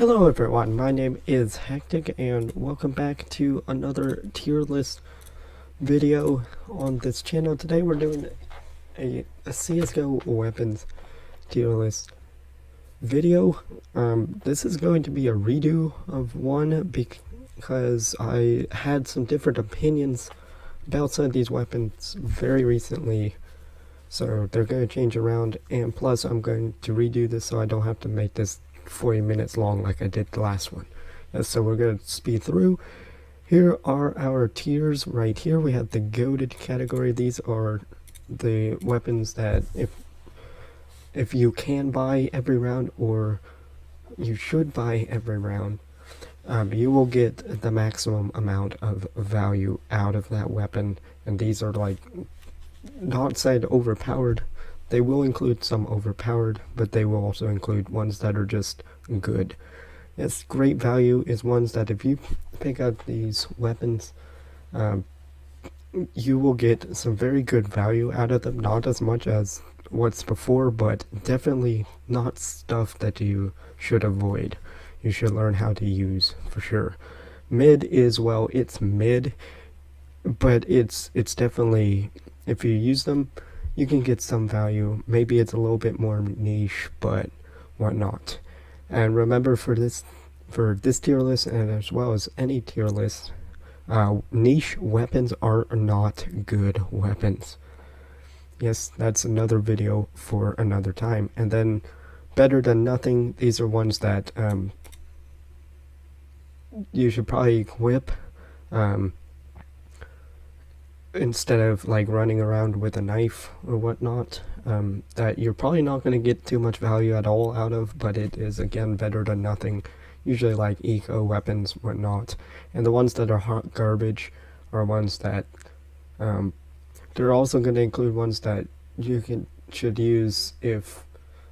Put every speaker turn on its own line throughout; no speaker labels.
Hello everyone, my name is Hectic and welcome back to another tier list video on this channel. Today we're doing a CSGO weapons tier list video. This is going to be a redo of one because I had some different opinions about some of these weapons very recently. So they're going to change around, and plus I'm going to redo this so I don't have to make this 40 minutes long like I did the last one. So we're going to speed through. Here are our tiers right here. We have the goated category. These are the weapons that if you can buy every round, or you should buy every round, you will get the maximum amount of value out of that weapon. And these are like, not said overpowered. They will include some overpowered, but they will also include ones that are just good. Yes, great value is ones that if you pick up these weapons, you will get some very good value out of them. Not as much as what's before, but definitely not stuff that you should avoid. You should learn how to use for sure. Mid is, well, it's mid, but it's definitely, if you use them, you can get some value. Maybe it's a little bit more niche, but whatnot. And remember, for this tier list, and as well as any tier list, niche weapons are not good weapons. Yes, that's another video for another time. And then better than nothing, these are ones that you should probably equip instead of like running around with a knife or whatnot, that you're probably not going to get too much value at all out of, but it is again better than nothing. Usually like eco weapons, whatnot. And the ones that are hot garbage are ones that they're also going to include ones that you should use if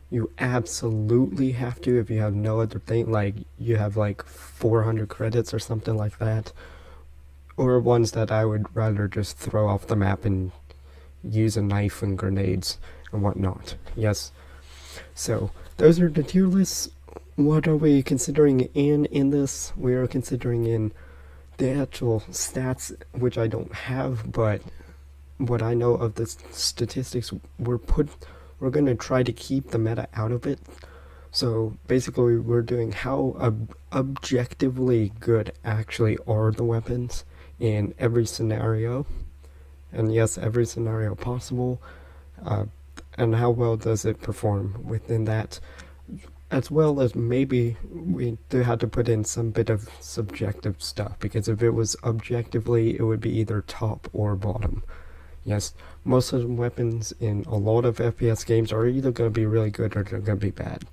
you absolutely have to, if you have no other thing, like you have like 400 credits or something like that. Or ones that I would rather just throw off the map and use a knife and grenades and whatnot. Yes. So those are the tier lists. What are we considering in this? We are considering in the actual stats, which I don't have, but what I know of the statistics, we're going to try to keep the meta out of it. So basically we're doing how objectively good actually are the weapons in every scenario, and yes, every scenario possible, and how well does it perform within that, as well as maybe we do have to put in some bit of subjective stuff, because if it was objectively, it would be either top or bottom. Yes, most of the weapons in a lot of FPS games are either going to be really good or they're going to be bad.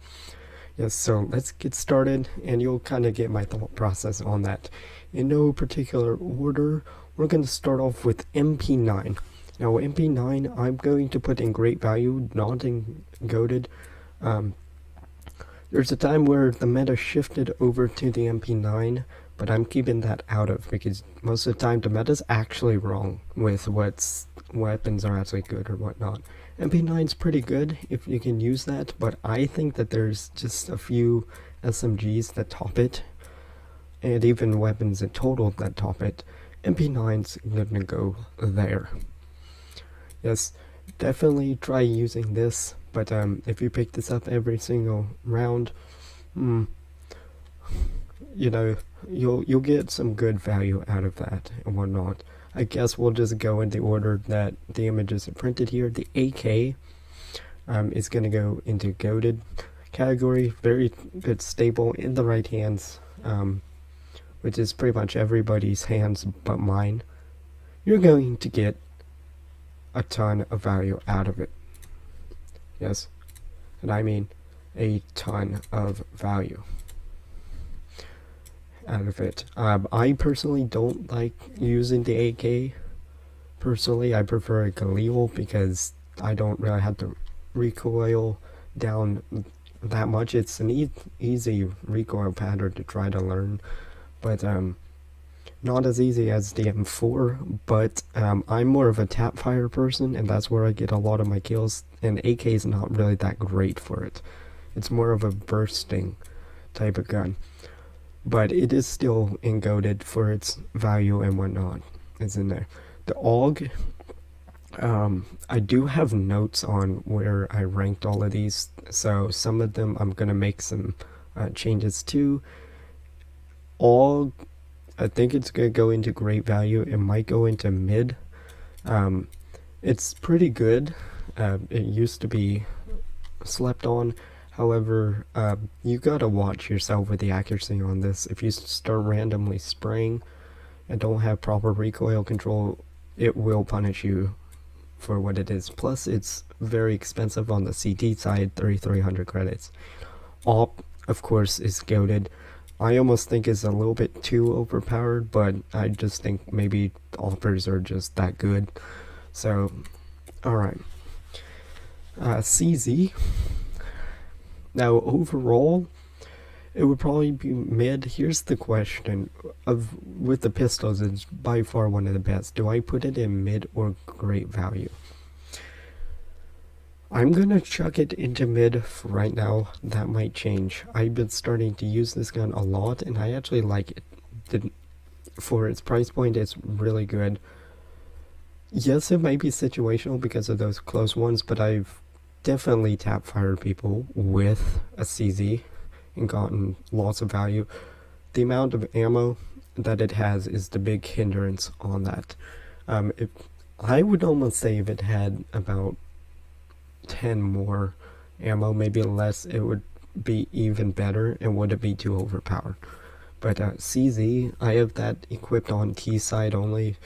Yes, so let's get started, and you'll kind of get my thought process on that. In no particular order, we're going to start off with MP9. Now, MP9, I'm going to put in great value, not in goated. There's a time where the meta shifted over to the MP9, but I'm keeping that out of, because most of the time the meta's actually wrong with what weapons are actually good or whatnot. MP9's pretty good if you can use that, but I think that there's just a few SMGs that top it, and even weapons in total that top it. MP9's gonna go there. Yes, definitely try using this, but if you pick this up every single round, you know, you'll get some good value out of that and whatnot. I guess we'll just go in the order that the images are printed here. The AK is going to go into goated category. Very good, stable in the right hands, which is pretty much everybody's hands but mine. You're going to get a ton of value out of it. Yes, and I mean a ton of value out of it. I personally don't like using the AK. Personally, I prefer a Galil because I don't really have to recoil down that much. It's an easy recoil pattern to try to learn, but not as easy as the M4. But I'm more of a tap fire person, and that's where I get a lot of my kills, and AK is not really that great for it. It's more of a bursting type of gun. But it is still encoded for its value and whatnot. It's in there. The AUG, I do have notes on where I ranked all of these, so some of them I'm gonna make some changes to. AUG, I think it's gonna go into great value. It might go into mid. It's pretty good. It used to be slept on. However, you gotta watch yourself with the accuracy on this. If you start randomly spraying and don't have proper recoil control, it will punish you for what it is. Plus, it's very expensive on the CT side, 3,300 credits. AWP, of course, is goated. I almost think it's a little bit too overpowered, but I just think maybe AWPers are just that good. So, alright. CZ. Now, overall, it would probably be mid. Here's the question. With the pistols, it's by far one of the best. Do I put it in mid or great value? I'm gonna chuck it into mid for right now. That might change. I've been starting to use this gun a lot, and I actually like it. For its price point, it's really good. Yes, it might be situational because of those close ones, but I've definitely tap fired people with a CZ and gotten lots of value. The amount of ammo that it has is the big hindrance on that. I would almost say if it had about 10 more ammo, maybe less, it would be even better and wouldn't be too overpowered. But CZ, I have that equipped on T side only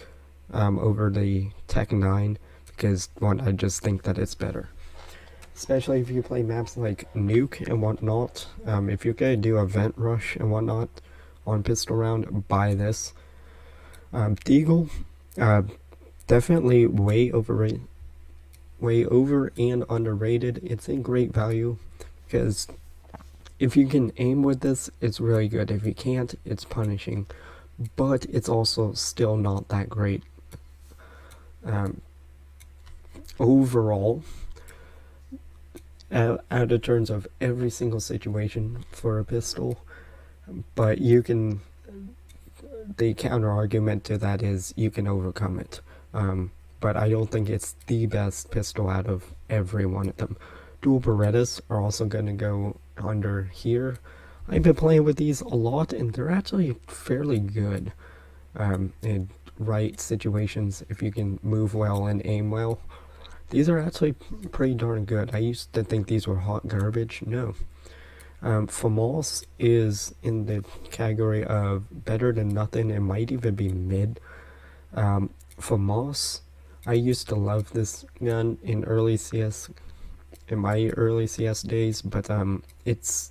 over the Tech 9 because one, I just think that it's better. Especially if you play maps like Nuke and whatnot. If you're gonna do a vent rush and whatnot on pistol round, buy this. Deagle, definitely way over and underrated. It's in great value because if you can aim with this, it's really good. If you can't, it's punishing, but it's also still not that great. Overall, out of terms of every single situation for a pistol, but you can, the counter argument to that is you can overcome it. But I don't think it's the best pistol out of every one of them. Dual Berettas are also going to go under here. I've been playing with these a lot, and they're actually fairly good in right situations if you can move well and aim well. These are actually pretty darn good. I used to think these were hot garbage. No. FAMAS is in the category of better than nothing. It might even be mid. FAMAS, I used to love this gun in my early CS days, but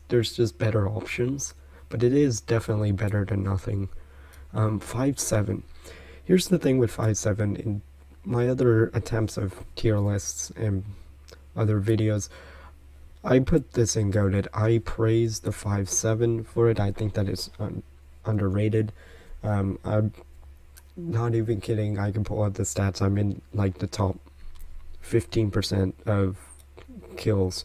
there's just better options. But it is definitely better than nothing. 5.7. Here's the thing with 5.7. In my other attempts of tier lists and other videos, I put this in goated. I praise the 5.7 for it. I think that it's underrated. I'm not even kidding. I can pull out the stats. I'm in like the top 15% of kills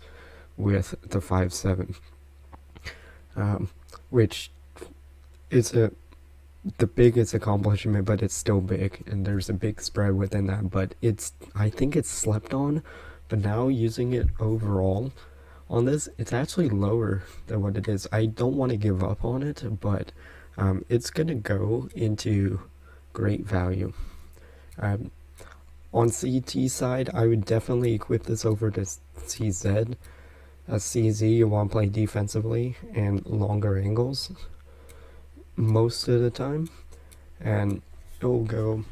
with the 5.7, which is the biggest accomplishment, but it's still big, and there's a big spread within that. But I think it's slept on, but now using it overall on this, it's actually lower than what it is. I don't want to give up on it, but it's gonna go into great value. On CT side, I would definitely equip this over to CZ. CZ, you want to play defensively and longer angles most of the time, and it'll go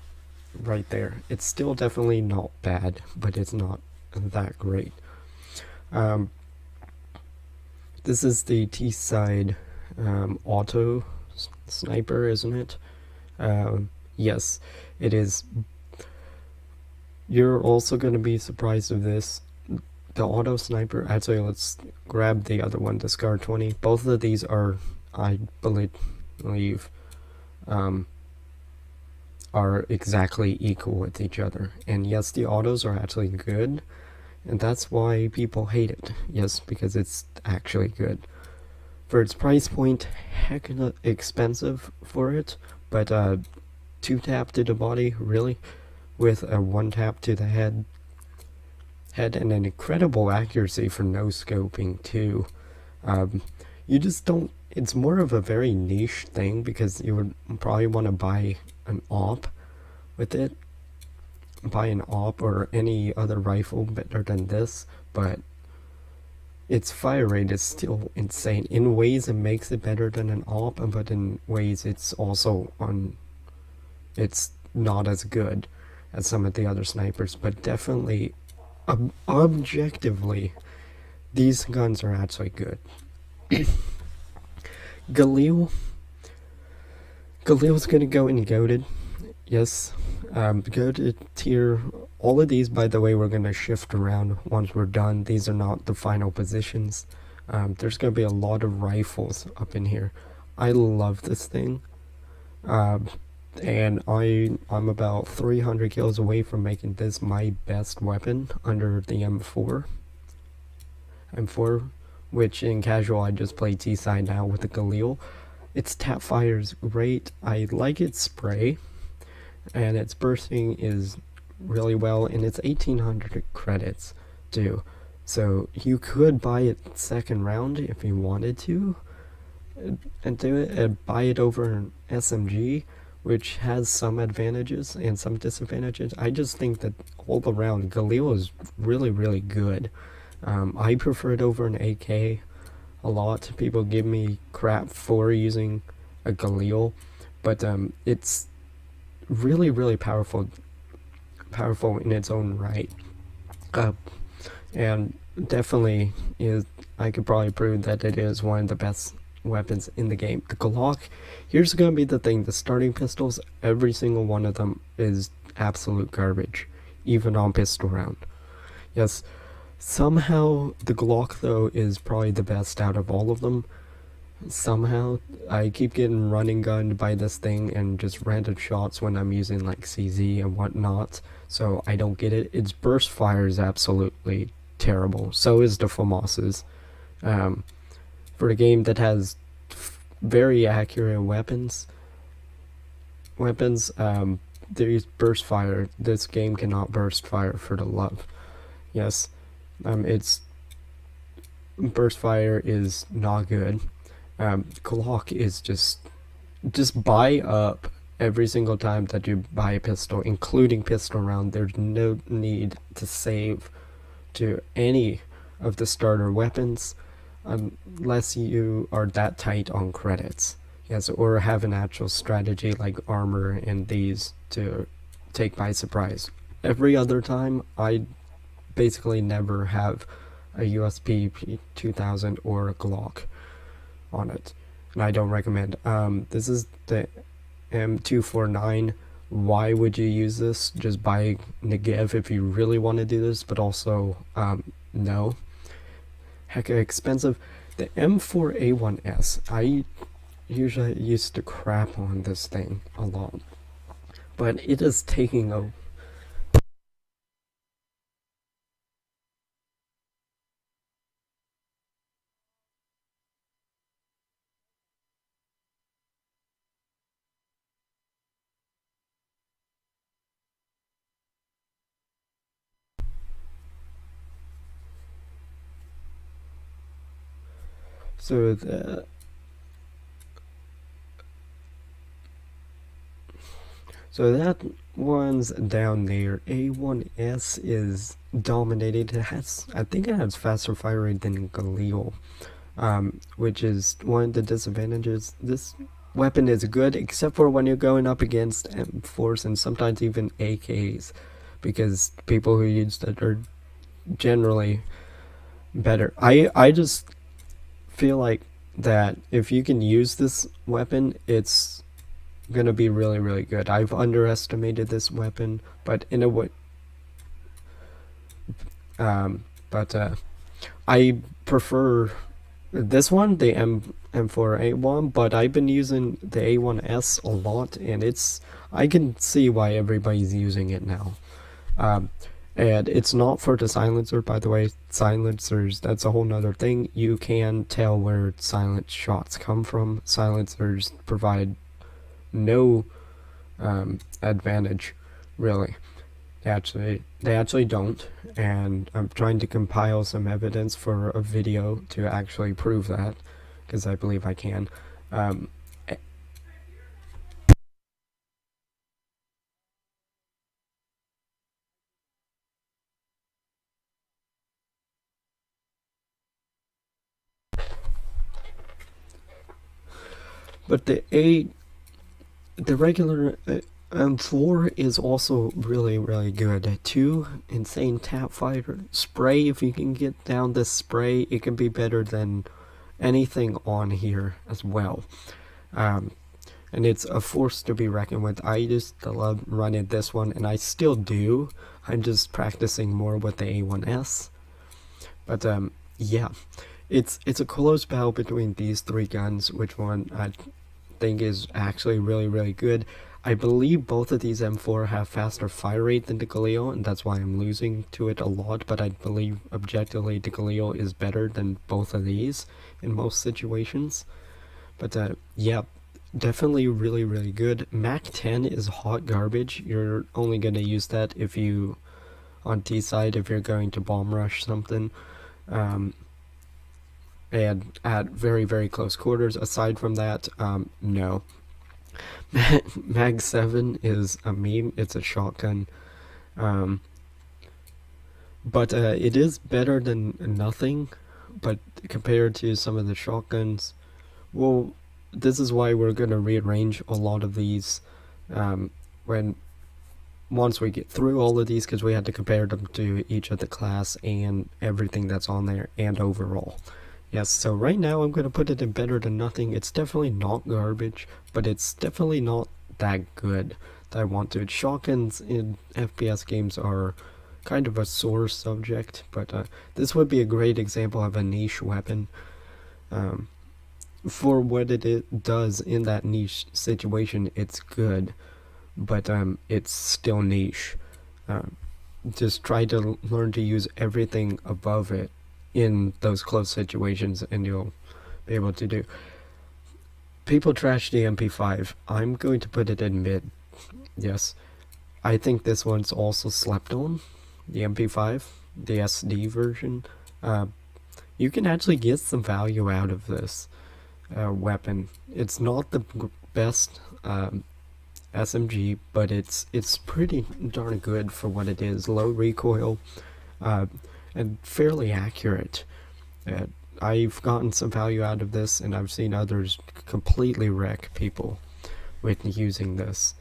right there. It's still definitely not bad, but it's not that great. This is the T side auto sniper, isn't it? Yes, it is. You're also going to be surprised of this. The auto sniper, actually let's grab the other one, the Scar 20. Both of these are, I believe, are exactly equal with each other. And yes, the autos are actually good, and that's why people hate it. Yes, because it's actually good. for its price point, heckin' expensive for it, but 2 tap to the body, really, with a 1 tap to the head, and an incredible accuracy for no scoping too. You just don't. It's more of a very niche thing because you would probably want to buy an AWP with it, buy an AWP or any other rifle better than this, but its fire rate is still insane. In ways it makes it better than an AWP, but in ways it's also it's not as good as some of the other snipers, but definitely objectively these guns are actually good. Galil's gonna go in goated. Yes. Goated tier. All of these, by the way, we're gonna shift around once we're done. These are not the final positions. There's gonna be a lot of rifles up in here. I love this thing. And I'm about 300 kills away from making this my best weapon under the M4, which in casual I just play T-side now with the Galil. Its tap fire is great. I like its spray, and its bursting is really well, and it's 1800 credits too. So you could buy it second round if you wanted to, and do it and buy it over an SMG, which has some advantages and some disadvantages. I just think that all around Galil is really, really good. I prefer it over an AK a lot. People give me crap for using a Galil, but it's really, really powerful in its own right. And definitely is, I could probably prove that it is one of the best weapons in the game. The Glock, here's gonna be the thing, the starting pistols, every single one of them is absolute garbage, even on pistol round. Yes, somehow the Glock though is probably the best out of all of them. Somehow I keep getting running gunned by this thing and just random shots when I'm using like CZ and whatnot, so I don't get it. Its burst fire is absolutely terrible. So is the FAMAS's. For a game that has very accurate weapons, there's burst fire. This game cannot burst fire for the love. Yes, its burst fire is not good. Glock is just buy up every single time that you buy a pistol, including pistol round. There's no need to save to any of the starter weapons unless you are that tight on credits. Yes, or have an actual strategy like armor and these to take by surprise. Every other time, I basically never have a USP 2000 or a Glock on it, and I don't recommend. This is the M249. Why would you use this? Just buy Negev if you really want to do this, but also no. Hecka expensive. The M4A1S, I usually used to crap on this thing a lot, but it is taking a so that one's down there. A1S is dominated. I think it has faster fire rate than Galil, which is one of the disadvantages. This weapon is good except for when you're going up against M4s and sometimes even AKs, because people who use that are generally better. I just feel like that if you can use this weapon, it's gonna be really, really good. I've underestimated this weapon, but in a way, I prefer this one, the M4A1, but I've been using the A1S a lot, and I can see why everybody's using it now. And it's not for the silencer, by the way. Silencers, that's a whole nother thing. You can tell where silent shots come from. Silencers provide no advantage, really. They actually don't, and I'm trying to compile some evidence for a video to actually prove that, because I believe I can. Um, but the regular M4 is also really, really good. 2, insane tap fighter. Spray, if you can get down this spray, it can be better than anything on here as well. Um, and it's a force to be reckoned with. I used to love running this one, and I still do. I'm just practicing more with the A1S. But yeah, it's a close battle between these three guns. Which one I think is actually really, really good. I believe both of these M4 have faster fire rate than the Galil, and that's why I'm losing to it a lot, but I believe objectively the Galil is better than both of these in most situations. But yeah, definitely really, really good. Mac 10 is hot garbage. You're only going to use that if you, on T side, if you're going to bomb rush something. Um, and at very, very close quarters. Aside from that, no. Mag 7 is a meme. It's a shotgun. Um, but it is better than nothing. But compared to some of the shotguns, well, this is why we're going to rearrange a lot of these when once we get through all of these, because we had to compare them to each of the class and everything that's on there and overall. Yes, so right now I'm going to put it in better than nothing. It's definitely not garbage, but it's definitely not that good that I want to. Shotguns in FPS games are kind of a sore subject, but this would be a great example of a niche weapon. Um, for what does in that niche situation, it's good, but it's still niche. Um, just try to learn to use everything above it in those close situations, and you'll be able to do. People trash the MP5. I'm going to put it in mid. Yes, I think this one's also slept on. The MP5, the SD version. Uh, you can actually get some value out of this weapon. It's not the best SMG, but it's pretty darn good for what it is. Low recoil, uh, and fairly accurate. Uh, I've gotten some value out of this, and I've seen others completely wreck people with using this.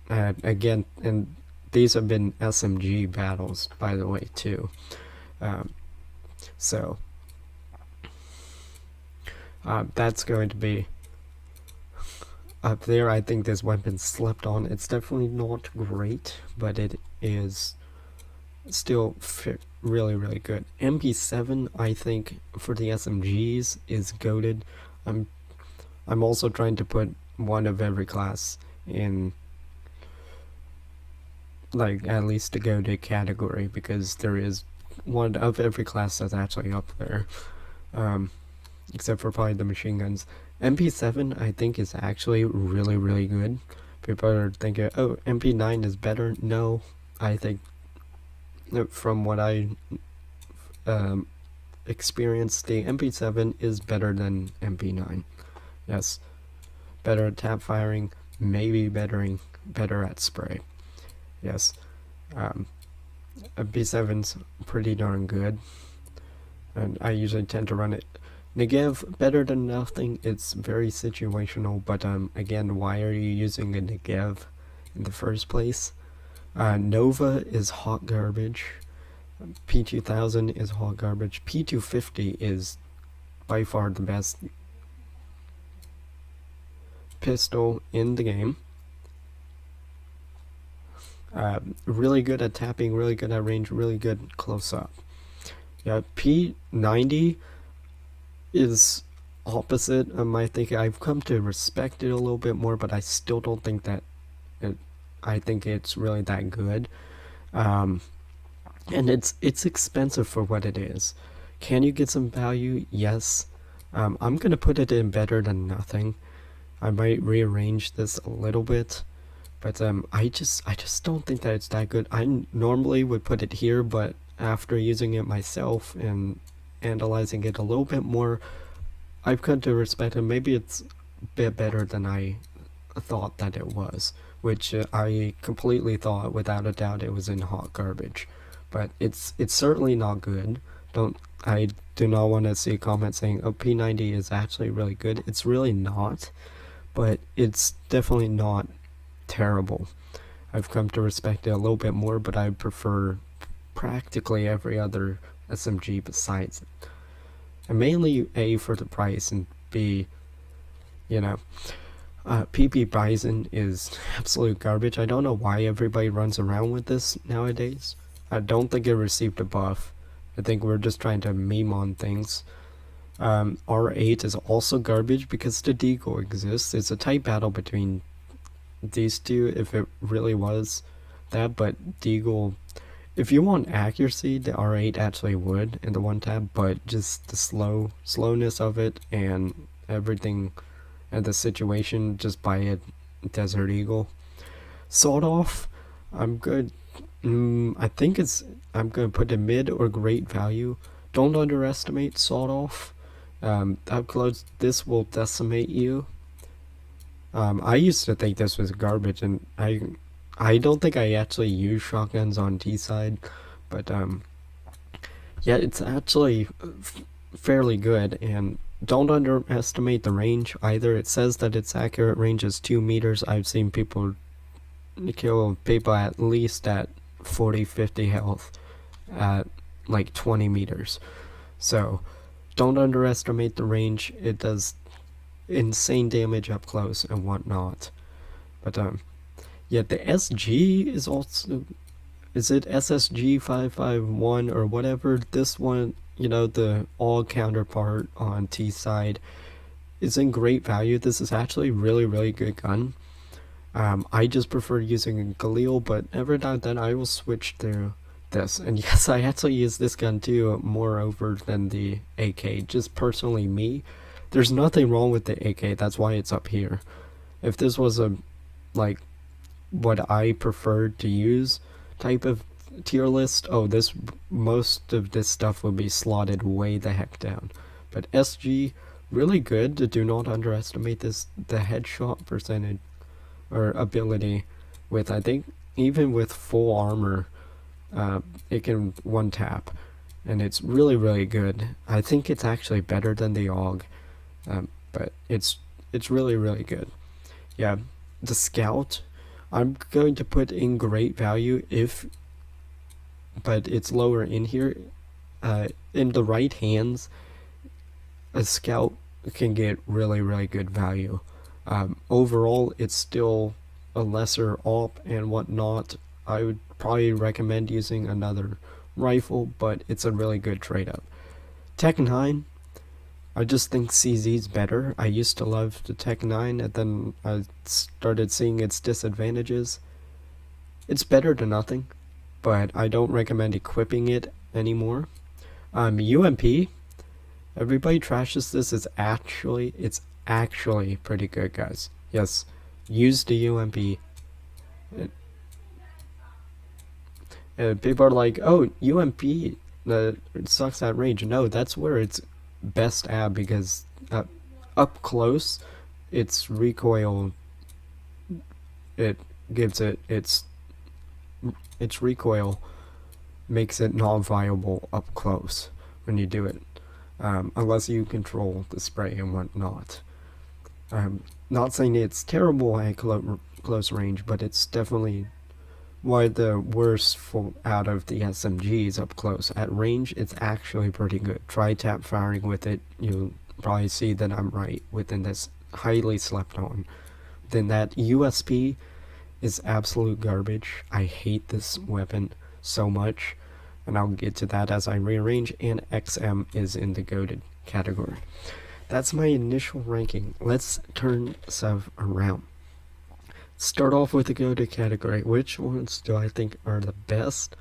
Again, and these have been SMG battles, by the way, too. Um, so that's going to be up there. I think this weapon slept on. It's definitely not great, but it is still really, really good. MP7, I think, for the SMGs is goated. I'm also trying to put one of every class in, like, at least to go to category, because there is one of every class that's actually up there. Except for probably the machine guns. MP7, I think, is actually really, really good. People are thinking, oh, MP9 is better. No, I think from what I experienced, the MP7 is better than MP9. Yes, better at tap firing, maybe better at spray. Yes, MP7's pretty darn good, and I usually tend to run it. Negev, better than nothing. It's very situational, but again, why are you using a Negev in the first place? Nova is hot garbage. P2000 is hot garbage. P250 is by far the best pistol in the game. Really good at tapping, really good at range, really good close up. Yeah, P90 is opposite of my thinking. I've come to respect it a little bit more, but I still don't think that I think it's really that good. and it's expensive for what it is. Can you get some value? Yes. I'm gonna put it in better than nothing. I might rearrange this a little bit, but I just don't think that it's that good. I normally would put it here, but after using it myself and analyzing it a little bit more, I've come to respect it. Maybe it's a bit better than I thought that it was, which I completely thought without a doubt it was in hot garbage. But it's certainly not good. Don't I do not want to see a comment saying, "Oh, P90 is actually really good." It's really not, but it's definitely not terrible. I've come to respect it a little bit more, but I prefer practically every other SMG besides it. And mainly A for the price, and B, you know, PP Bison is absolute garbage. I don't know why everybody runs around with this nowadays. I don't think it received a buff. I think we're just trying to meme on things. R8 is also garbage because the Deagle exists. It's a tight battle between these two if it really was that, but Deagle, if you want accuracy, the R8 actually would in the one tab, but just the slowness of it and everything and the situation just by a Desert Eagle. Sawed Off, I'm good. I think I'm gonna put a mid or great value. Don't underestimate Sawed Off. Up close, this will decimate you. I used to think this was garbage, and I don't think I actually use shotguns on T side, but yeah, it's actually fairly good, and don't underestimate the range either. It says that its accurate range is 2 meters. I've seen people kill people at least at 40-50 health at like 20 meters. So don't underestimate the range. It does insane damage up close and whatnot. But yeah, the SG is also, is it SSG 551 or whatever? This one, the all counterpart on T side, is in great value. This is actually really, really good gun. I just prefer using Galil, but every now and then I will switch to this. And yes, I actually use this gun too, more over than the AK. Just personally me. There's nothing wrong with the AK, that's why it's up here. If this was a, like, what I preferred to use type of tier list, most of this stuff would be slotted way the heck down. But SG, really good. Do not underestimate this, the headshot percentage or ability with, I think, even with full armor, it can one tap, and it's really, really good. I think it's actually better than the AUG, but it's really, really good. Yeah, the Scout, I'm going to put in great value but it's lower in here. In the right hands, a Scout can get really, really good value. Overall, it's still a lesser AWP and whatnot. I would probably recommend using another rifle, but it's a really good trade-up. Tech 9, I just think CZ's better. I used to love the Tech 9, and then I started seeing its disadvantages. It's better than nothing, but I don't recommend equipping it anymore. UMP, everybody trashes this. It's actually pretty good, guys. Yes, use the UMP. People are like, oh, UMP it sucks at range. No, that's where it's best at, because up close, its recoil, it gives it its recoil makes it non-viable up close when you do it, unless you control the spray and whatnot. Not saying it's terrible at close range, but it's definitely one of the worst out of the SMGs up close. At range, it's actually pretty good. Try tap firing with it. You'll probably see that I'm right within this. Highly slept on. Then that USP is absolute garbage. I hate this weapon so much, and I'll get to that as I rearrange, and XM is in the goated category. That's my initial ranking. Let's turn stuff around. Start off with the go-to category. Which ones do I think are the best?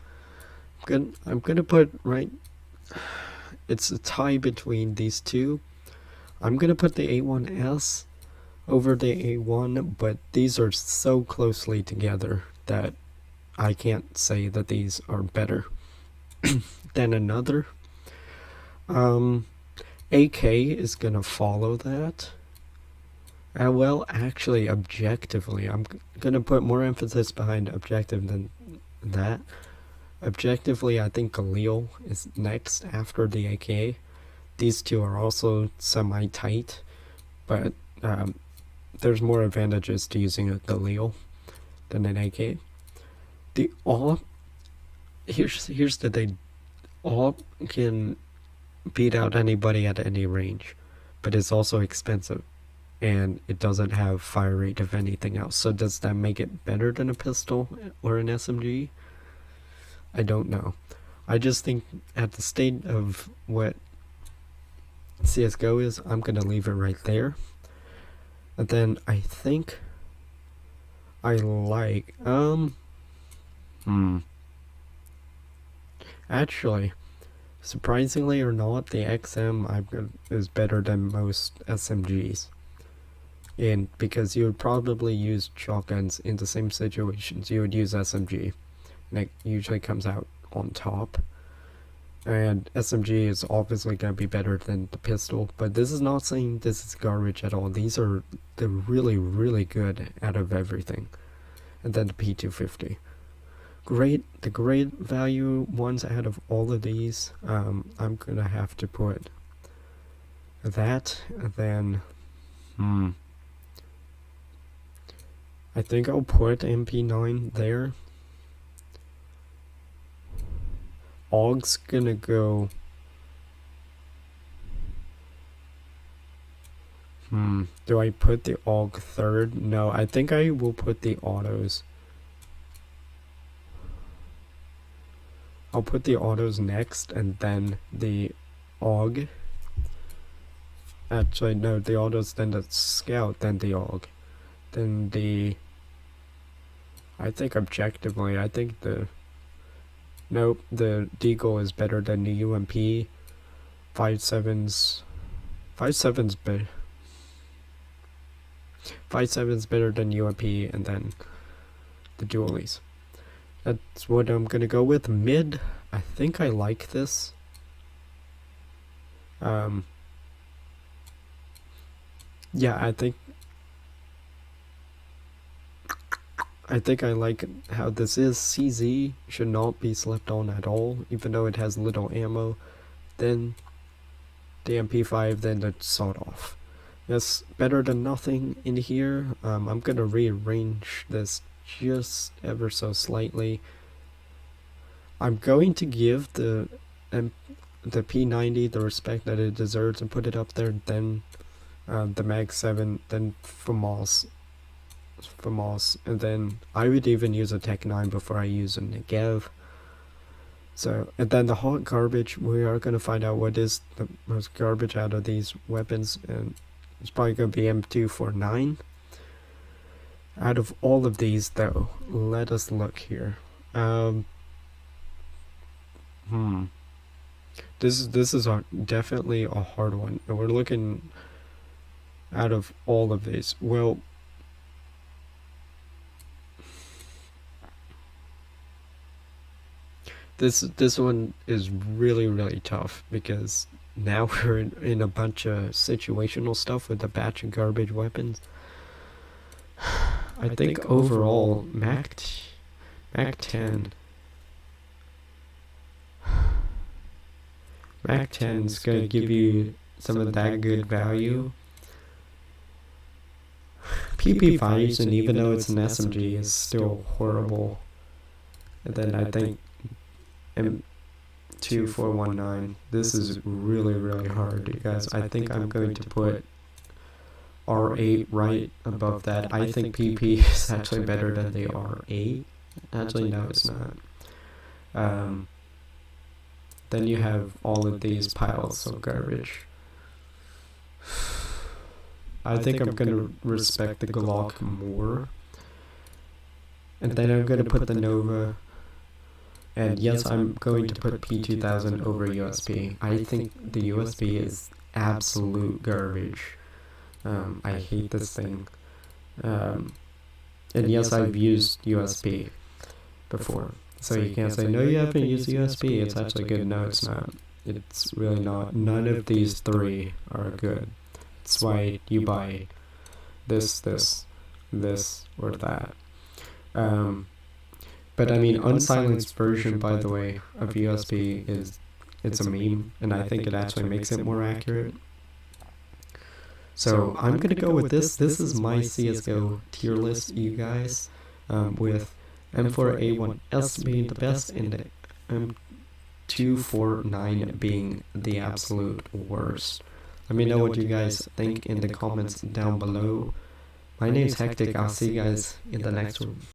I'm gonna put right. It's a tie between these two. I'm gonna put the A1S over the A1, but these are so closely together that I can't say that these are better than another. AK is gonna follow that. Well, actually, objectively, I'm gonna put more emphasis behind objective than that. Objectively, I think Galil is next after the AK. These two are also semi-tight, but there's more advantages to using a Galil than an AK. The AWP, here's the thing. AWP can beat out anybody at any range, but it's also expensive, and it doesn't have fire rate of anything else. So does that make it better than a pistol or an SMG? I don't know. I just think at the state of what CSGO is, I'm gonna leave it right there. And then I think I like actually, surprisingly or not, the XM is better than most SMGs. And because you would probably use shotguns in the same situations, you would use SMG. And it usually comes out on top. And SMG is obviously going to be better than the pistol, but this is not saying this is garbage at all. These are the really, really good out of everything. And then the P250. The great value ones out of all of these, I'm going to have to put that, and then, I think I'll put MP9 there. AUG's gonna go. Do I put the AUG third? No, I think I will put the autos. I'll put the autos next and then the AUG. Actually, no, the autos, then the scout, then the AUG. Then the. I think objectively, I think the. Nope, the Deagle is better than the UMP. 5.7's better. 5.7's better than UMP, and then the dualies. That's what I'm gonna go with. Mid, I think I like this. Yeah, I think I like how this is. CZ should not be slept on at all, even though it has little ammo. Then the MP5, then the sawed-off. Yes, better than nothing in here. I'm gonna rearrange this just ever so slightly. I'm going to give the P90 the respect that it deserves and put it up there. Then the Mag 7, then FAMAS, and then I would even use a Tech 9 before I use a Negev. So, and then the hot garbage, we are going to find out what is the most garbage out of these weapons, and it's probably going to be M249. Out of all of these, though, let us look here. This is definitely a hard one. We're looking out of all of these. Well, this one is really, really tough because now we're in a bunch of situational stuff with a batch of garbage weapons. I think overall Mac 10 Mac 10's gonna give you some of that good value. PP5s, and even though it's an SMG, is still horrible. And then I think M2419. This is really, really hard, you guys. I think I'm going to put R8 right above that. I think PP is actually better than the R8. Actually, no, it's not. Then you have all of these piles of garbage. I think I'm going to respect the Glock more. And then I'm going to put the Nova And yes, I'm going to put P2000 over USB. I think the USB is absolute garbage. I hate this thing. And yes, I've used USB before. So you can't say, no, you haven't used USB. It's actually good. No, it's not. It's really not. None of these three are good. That's why you buy this, or that. But I mean, unsilenced version, by the way, of USB it's a meme, and I think it actually makes it more accurate. So I'm gonna go with this. This is my CSGO tier list, you guys, with M4A1S being the best and M249 being the absolute worst. Let me know what you guys think in the comments down below. My name's Hectic. I'll see you guys in the next one.